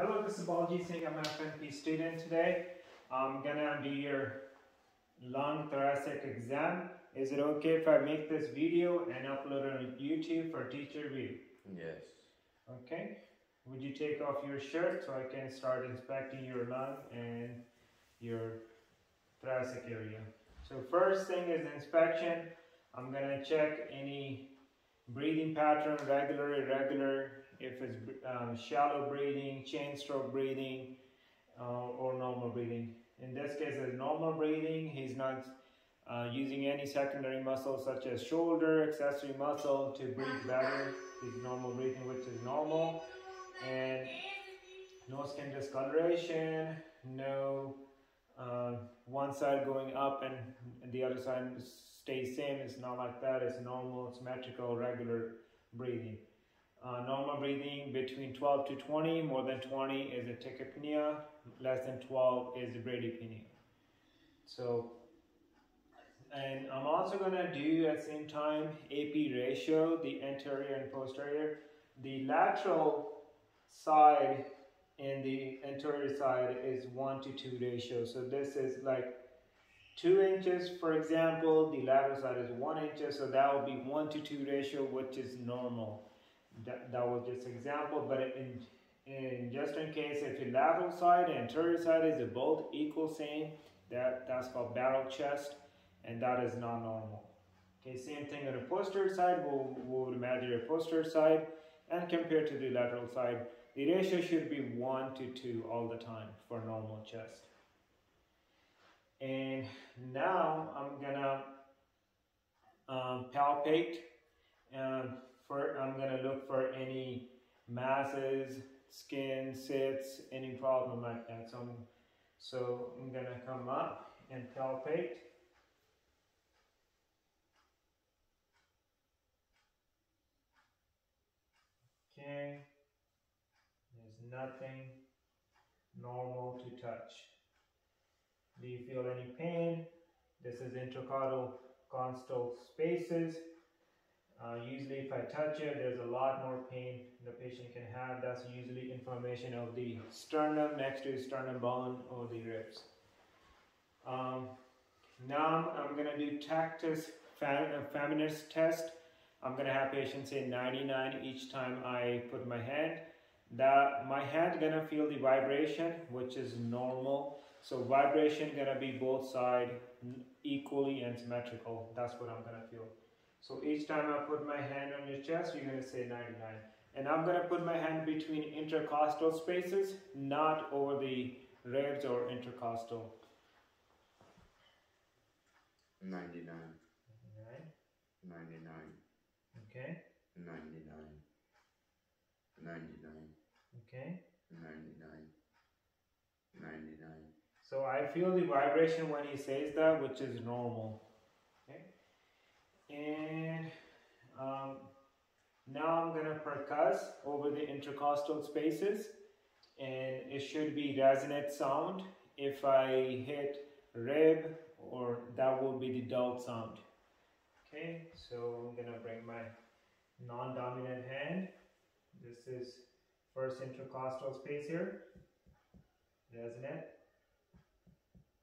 Hello, this is Balji Singh. I'm an FNP student today. I'm gonna do your lung thoracic exam. Is it okay if I make this video and upload it on YouTube for teacher view? Yes. Okay. Would you take off your shirt so I can start inspecting your lung and your thoracic area? So first thing is inspection. I'm gonna check any breathing pattern, regular, irregular, if it's shallow breathing, chain stroke breathing, or normal breathing. In this case, it's normal breathing. He's not using any secondary muscle such as shoulder, accessory muscle to breathe better. He's normal breathing, which is normal. And no skin discoloration, no one side going up and the other side stays same. It's not like that. It's normal, symmetrical, regular breathing. Normal breathing between 12 to 20, more than 20 is a tachypnea, less than 12 is a bradypnea. So, and I'm also gonna do at the same time AP ratio, the anterior and posterior. The lateral side and the anterior side is 1 to 2 ratio. So this is like 2 inches, for example, the lateral side is 1 inch, so that will be 1 to 2 ratio, which is normal. That was just example, but in just in case if the lateral side and anterior side is both equal same, that's called barrel chest, and that is not normal. Okay, same thing on the posterior side. We'll imagine a posterior side and compare to the lateral side. The ratio should be 1 to 2 all the time for normal chest. And now I'm gonna palpate. I'm gonna look for any masses, skin, cysts, any problem like that. So I'm gonna come up and palpate. Okay, there's nothing normal to touch. Do you feel any pain? This is intercostal spaces. Usually if I touch it, there's a lot more pain the patient can have. That's usually inflammation of the sternum next to sternum bone or the ribs. Now I'm going to do tactus feminis test. I'm going to have patients say 99 each time I put my hand. My hand going to feel the vibration, which is normal. So vibration going to be both sides equally and symmetrical. That's what I'm going to feel. So each time I put my hand on your chest, you're going to say 99. And I'm going to put my hand between intercostal spaces, not over the ribs or intercostal. 99. 99. 99. Okay. 99. 99. Okay. 99. 99. So I feel the vibration when he says that, which is normal. Okay. And now I'm going to percuss over the intercostal spaces, and it should be resonant sound. If I hit rib, or that will be the dull sound. Okay, so I'm going to bring my non-dominant hand. This is first intercostal space here. Resonant.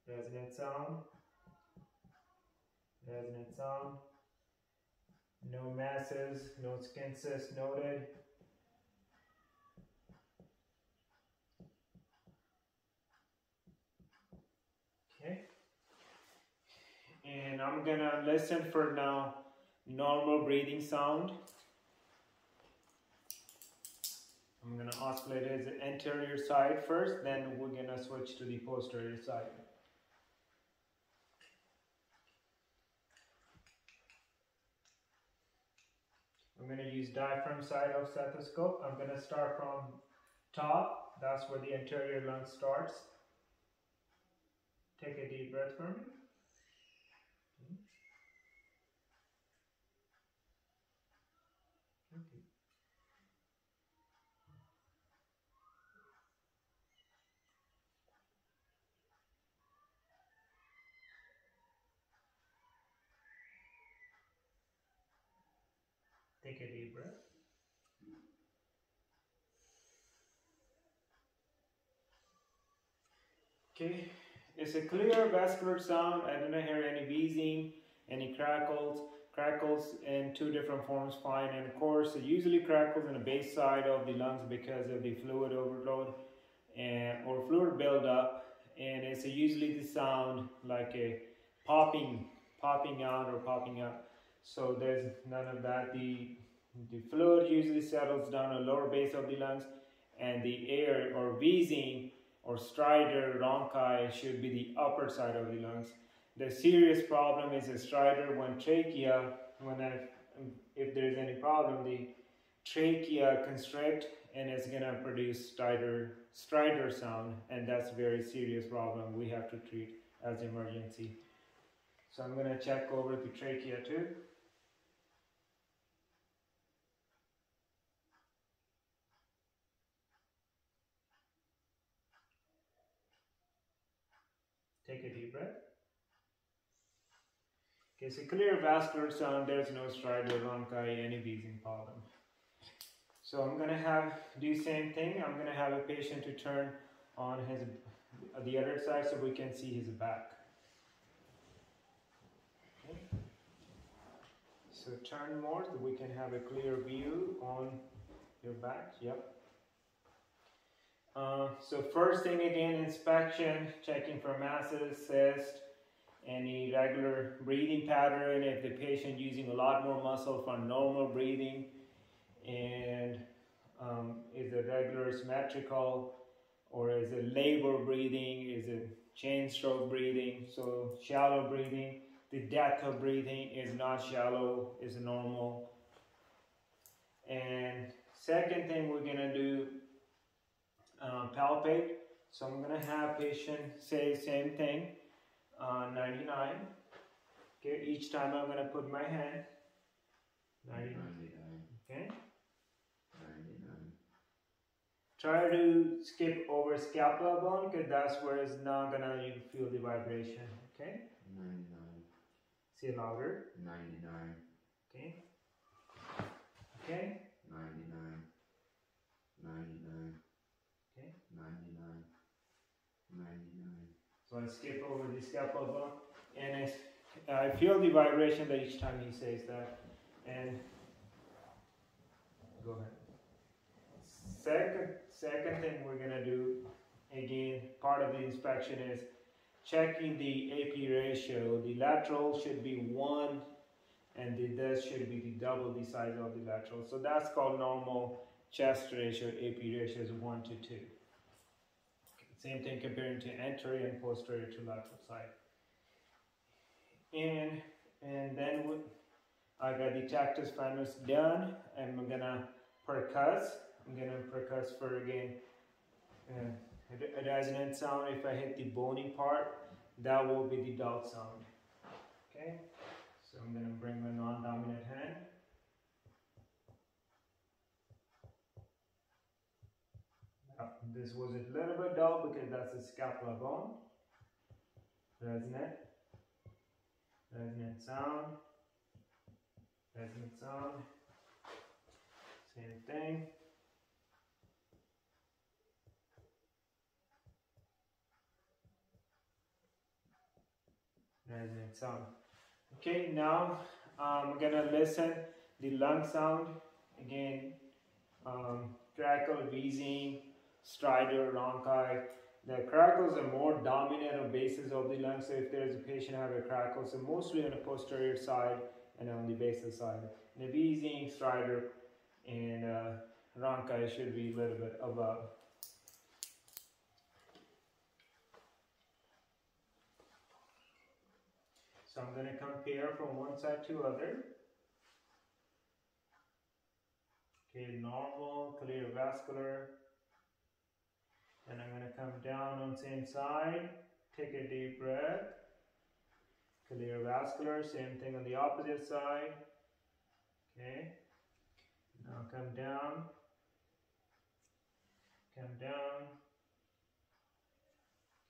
Resonant sound. Resonant sound. No masses, no skin cysts noted. Okay. And I'm gonna listen for now normal breathing sound. I'm gonna oscillate as the anterior side first, then we're gonna switch to the posterior side. I'm going to use diaphragm side of stethoscope. I'm going to start from top. That's where the anterior lung starts. Take a deep breath for me. Okay. Take a deep breath. Okay, it's a clear vascular sound. I do not hear any wheezing, any crackles. Crackles in two different forms, fine, and of course it usually crackles in the base side of the lungs because of the fluid overload or fluid buildup, and it's usually the sound like a popping out or popping up. So there's none of that. The fluid usually settles down the lower base of the lungs, and the air or wheezing or stridor, rhonchi should be the upper side of the lungs. The serious problem is a stridor when trachea, if there's any problem, the trachea constrict and it's gonna produce stridor sound, and that's a very serious problem we have to treat as emergency. So I'm gonna check over the trachea too. Take a deep breath. Okay, so clear vascular sound, there's no stridor, rhonchi, any wheezing problem. So I'm gonna do same thing. I'm gonna have a patient to turn on the other side so we can see his back. Okay. So turn more so we can have a clear view on your back. Yep. So first thing again, inspection, checking for masses, cyst, any regular breathing pattern. If the patient using a lot more muscle for normal breathing, and is it regular symmetrical, or is it labor breathing, is it chain stroke breathing, so shallow breathing. The depth of breathing is not shallow, is normal. And second thing we're gonna do, palpate. So I'm gonna have patient say same thing, 99. Okay, each time I'm gonna put my hand, 99. Okay. 99. Try to skip over scapula bone because that's where it's not gonna you feel the vibration. Okay. 99. Say louder. 99. Okay. Okay. 99. 99. Okay. 99. 99. So I skip over the scapula bone, and I feel the vibration that each time he says that. And go ahead. Second thing we're gonna do, again, part of the inspection is checking the AP ratio. The lateral should be 1, and the this should be the double the size of the lateral. So that's called normal chest ratio. AP ratio is 1 to 2. Same thing comparing to anterior and posterior to lateral side. And then I got the tactus fanus done. I'm gonna percuss. I'm gonna percuss for again a resonant sound. If I hit the bony part, that will be the dull sound. Okay, so I'm gonna bring my non-dominant hand. This was a little bit dull because that's a scapula bone. Resonant sound, resonant sound. Same thing. Resonant sound. Okay, now I'm gonna listen the lung sound again. Crackle, wheezing, stridor, rhonchi. The crackles are more dominant on bases of the lungs. So if there's a patient have a crackle, so mostly on the posterior side and on the basal side. The wheezing, stridor, and rhonchi should be a little bit above. So I'm going to compare from one side to other. Okay, normal, clear vascular. And I'm going to come down on same side. Take a deep breath. Clear vascular, same thing on the opposite side. Okay. Now come down. Come down.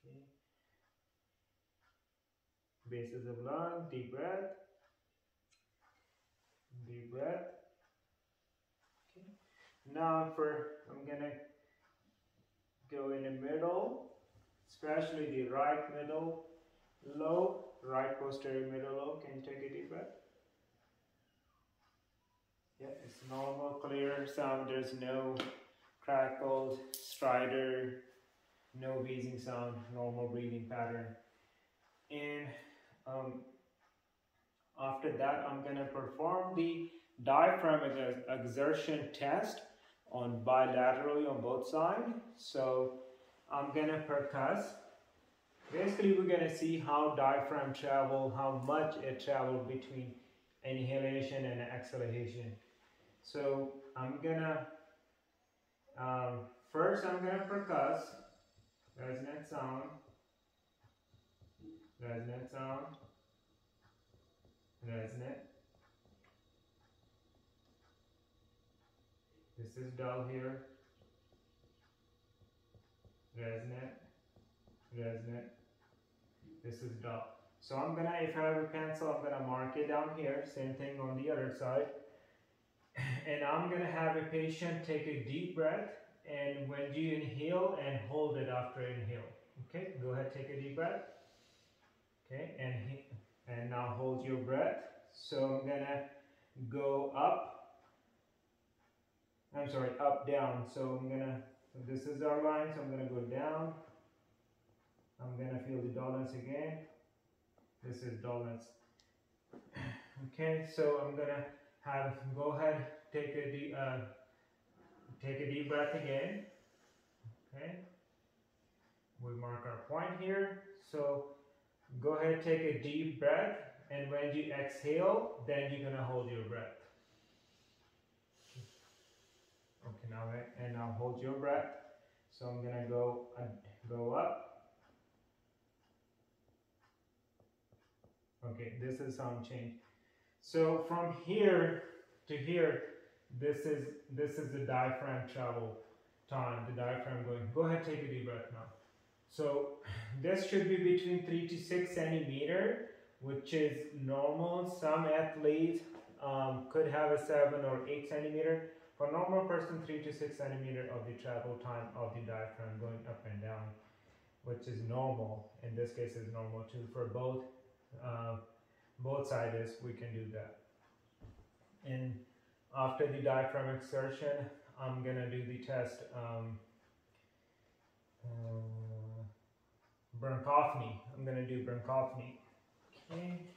Okay. Bases of lung, deep breath. Deep breath. Okay. Now I'm gonna go in the middle. especially the right middle lobe, right posterior middle lobe. Can you take a deep breath? Yeah, it's normal, clear sound. There's no crackled, stridor, no wheezing sound, normal breathing pattern. And after that, I'm going to perform the diaphragm exertion test on bilaterally on both sides. So I'm going to percuss. Basically, we're going to see how diaphragm travel, how much it travels between inhalation and exhalation. So I'm going to, first I'm going to percuss, resonant sound, resonant sound, resonant. This is dull here, resonant, resonant. This is dull. So I'm gonna, if I have a pencil, I'm gonna mark it down here. Same thing on the other side. And I'm gonna have a patient take a deep breath, and when you inhale, and hold it after inhale. Okay, go ahead, take a deep breath. Okay, and now hold your breath. So I'm gonna go up. I'm sorry, up, down. So I'm gonna, this is our line, so I'm gonna go down. I'm gonna feel the dullness again. This is dullness. Okay, so I'm gonna go ahead, take a deep breath again. Okay, we mark our point here. So go ahead, take a deep breath, and when you exhale, then you're gonna hold your breath. Okay, now hold your breath. So I'm gonna go up. Okay, this is sound change. So from here to here, this is the diaphragm travel time, the diaphragm going. Go ahead, take a deep breath now. So this should be between 3 to 6 centimeter, which is normal. Some athletes could have a 7 or 8 centimeter. For normal person, 3 to 6 centimeter of the travel time of the diaphragm going up and down, which is normal. In this case, is normal too for both sides. We can do that. And after the diaphragm exertion, I'm gonna do the test bronchophony. I'm gonna do bronchophony. Okay.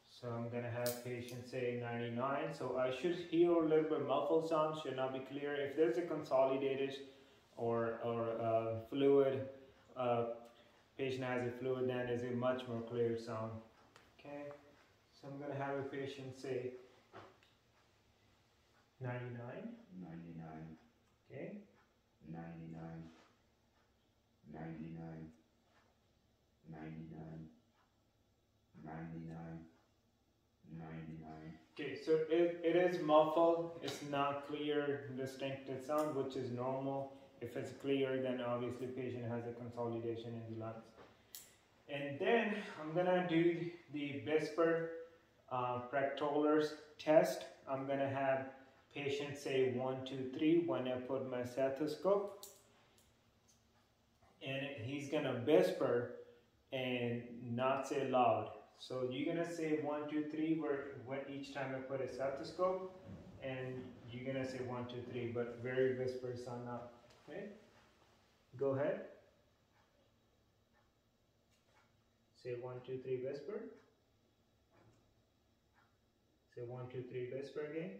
So I'm gonna have patient say 99. So I should hear a little bit muffled sound, should not be clear. If there's a consolidated or fluid, patient has a fluid, then is a much more clear sound. Okay. So I'm gonna have a patient say 99. 99. Okay. 99. 99. 99. 99. 99. Okay, so it is muffled. It's not clear, distinctive sound, which is normal. If it's clear, then obviously patient has a consolidation in the lungs. And then I'm gonna do the whisper pectorals test. I'm gonna have patient say 1, 2, 3 when I put my stethoscope, and he's gonna whisper and not say loud. So you're gonna say 1, 2, 3 when each time I put a stethoscope, and you're gonna say 1, 2, 3, but very whisper sound out. Okay, go ahead. Say 1, 2, 3 whisper. Say 1, 2, 3 whisper again.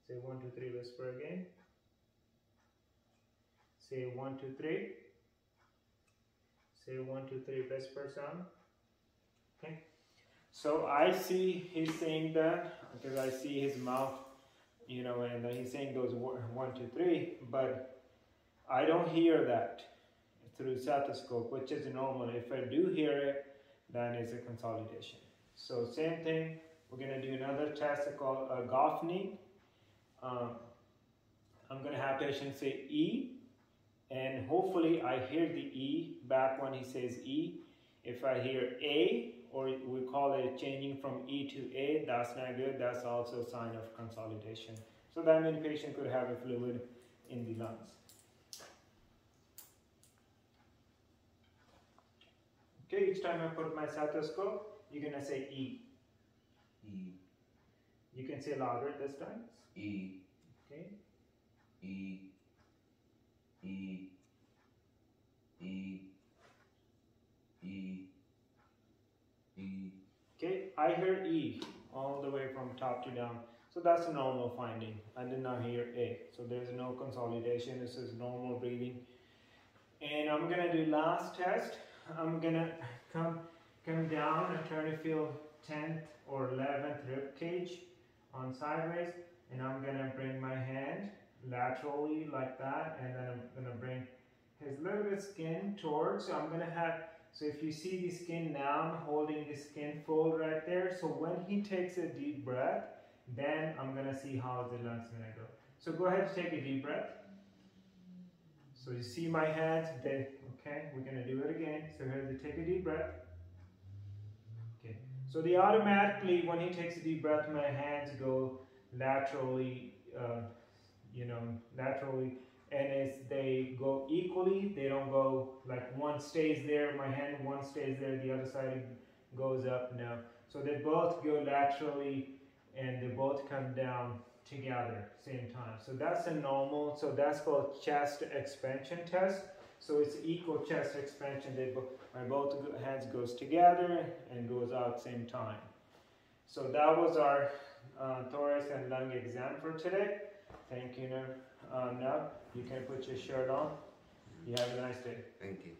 Say 1, 2, 3 whisper again. Say 1, 2, 3. Say 1, 2, 3 whisper sound. Okay. So I see he's saying that because I see his mouth, you know, and he's saying those 1, 2, 3, but I don't hear that through stethoscope, which is normal. If I do hear it, then it's a consolidation. So same thing, we're gonna do another test called gophony. I'm gonna have patient say E, and hopefully I hear the E back when he says E. If I hear A, or we call it changing from E to A, that's not good. That's also a sign of consolidation. So that means patient could have a fluid in the lungs. Okay, each time I put my stethoscope, you're gonna say E. E. You can say louder this time. E. Okay. E. E. E. E. E. Okay, I hear E all the way from top to down. So that's a normal finding. I did not hear A. So there's no consolidation. This is normal breathing. And I'm gonna do last test. I'm gonna come down and try to feel 10th or 11th rib cage on sideways, and I'm gonna bring my hand laterally like that, and then I'm gonna bring his little bit skin towards. So I'm gonna have, so if you see the skin now, I'm holding the skin fold right there. So when he takes a deep breath, then I'm gonna see how the lungs gonna go. So go ahead and take a deep breath. So you see my hands, they, okay, we're gonna do it again. So here, they take a deep breath. Okay, so they automatically, when he takes a deep breath, my hands go laterally, laterally, and as they go equally, they don't go like one stays there, my hand, one stays there, the other side goes up, no. So they both go laterally, and they both come down together same time. So that's a normal, so that's called chest expansion test. So it's equal chest expansion. My both hands goes together and goes out same time. So that was our thorax and lung exam for today. Thank you. Now you can put your shirt on. You have a nice day. Thank you.